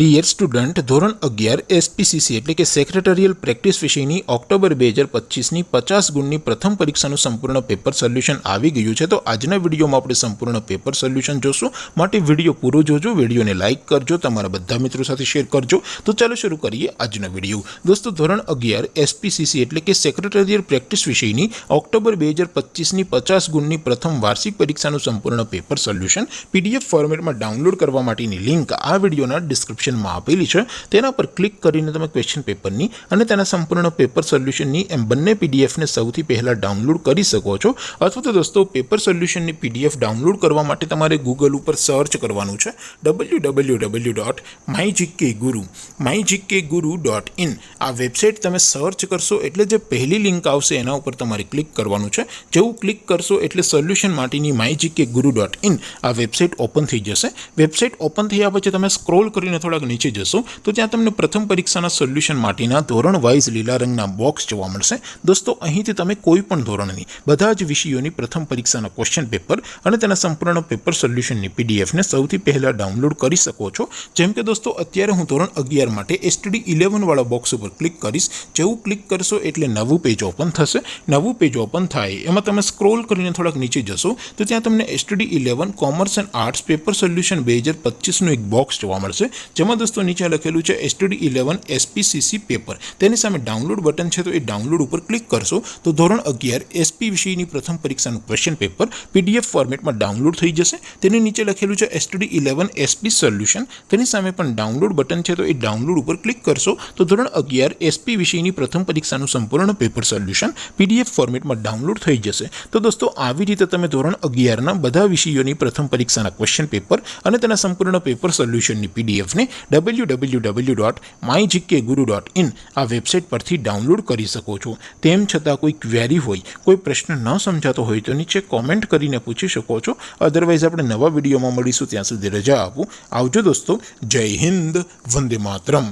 Dear student, ધોરણ 11 SPCC એટલે કે સેક્રેટરીયલ પ્રેક્ટિસ વિષયની ઓક્ટોબર 2025ની 50 ગુણની પ્રથમ પરીક્ષાનું સંપૂર્ણ પેપર સોલ્યુશન આવી ગયું છે। તો આજના વિડીયોમાં આપણે સંપૂર્ણ પેપર સોલ્યુશન જોશું, માટે વિડીયો પૂરો જોજો, વિડીયોને લાઇક કરજો, તમારા બધા મિત્રો સાથે શેર કરજો। તો ચાલો શરૂ કરીએ આજનો વિડીયો। દોસ્તો, ધોરણ 11 એસપીસીસી એટલે કે સેક્રેટરીયલ પ્રેક્ટિસ વિષયની ઓક્ટોબર 2025ની 50 ગુણની પ્રથમ વાર્ષિક પરીક્ષાનું સંપૂર્ણ પેપર સોલ્યુશન પીડીએફ ફોર્મેટમાં ડાઉનલોડ કરવા માટેની લિંક આ વિડીયોના ડિસ્ક્રિપ્શન માં આપેલી છે। તેના પર ક્લિક કરીને તમે ક્વેશ્ચન પેપરની અને તેના સંપૂર્ણ પેપર સોલ્યુશનની એમ બંને પીડીએફને સૌથી પહેલા ડાઉનલોડ કરી શકો છો। અથવા તો દોસ્તો, પેપર સોલ્યુશનની પીડીએફ ડાઉનલોડ કરવા માટે તમારે ગૂગલ ઉપર સર્ચ કરવાનું છે www.mygkguru.in। આ વેબસાઇટ તમે સર્ચ કરશો એટલે જે પહેલી લિંક આવશે એના ઉપર તમારે ક્લિક કરવાનું છે। જેવું ક્લિક કરશો એટલે સોલ્યુશન માટેની mygkguru.in આ વેબસાઇટ ઓપન થઈ જશે। વેબસાઇટ ઓપન થયા પછી તમે સ્ક્રોલ કરીને થોડા નીચે જશો તો ત્યાં તમને પ્રથમ પરીક્ષાના સોલ્યુશન માટેના ધોરણ વાઇઝ લીલા રંગના બોક્સ જોવા મળશે। દોસ્તો, અહીંથી તમે કોઈ પણ ધોરણની બધા જ વિષયોની પ્રથમ પરીક્ષાના ક્વેશ્ચન પેપર અને તેના સંપૂર્ણ પેપર સોલ્યુશનની પીડીએફને સૌથી પહેલા ડાઉનલોડ કરી શકો છો। જેમ કે દોસ્તો, અત્યારે હું ધોરણ 11 માટે STD 11 વાળા બોક્સ ઉપર ક્લિક કરીશ। જેવું ક્લિક કરશો એટલે નવું પેજ ઓપન થશે। નવું પેજ ઓપન થાય એમાં તમે સ્ક્રોલ કરીને થોડાક નીચે જશો તો ત્યાં તમને STD 11 commerce and arts paper solution 2025નું એક બોક્સ જોવા મળશે। જેમાં દોસ્તો નીચે લખેલું છે STD 11 એસપીસીસી પેપર, તેની સામે ડાઉનલોડ બટન છે, તો એ ડાઉનલોડ ઉપર ક્લિક કરશો તો ધોરણ 11 એસપી વિષયની પ્રથમ પરીક્ષાનું ક્વેશ્ચન પેપર પીડીએફ ફોર્મેટમાં ડાઉનલોડ થઈ જશે। તેની નીચે લખેલું છે STD 11 એસપી સોલ્યુશન, તેની સામે પણ ડાઉનલોડ બટન છે, તો એ ડાઉનલોડ ઉપર ક્લિક કરશો તો ધોરણ 11 એસપી વિષયની પ્રથમ પરીક્ષાનું સંપૂર્ણ પેપર સોલ્યુશન પીડીએફ ફોર્મેટમાં ડાઉનલોડ થઈ જશે। તો દોસ્તો, આવી રીતે તમે ધોરણ 11ના બધા વિષયોની પ્રથમ પરીક્ષાના ક્વેશ્ચન પેપર અને તેના સંપૂર્ણ પેપર સોલ્યુશનની પીડીએફને www.mygkguru.in આ વેબસાઇટ પરથી ડાઉનલોડ કરી શકો છો। તેમ છતાં કોઈ ક્વેરી હોય, કોઈ પ્રશ્ન ન સમજાતો હોય તો નીચે કોમેન્ટ કરીને પૂછી શકો છો। અધરવાઇઝ આપણે નવા વિડીયોમાં મળીશું, ત્યાં સુધી રજા આપો। આવજો દોસ્તો, જય હિન્દ, વંદે માતરમ।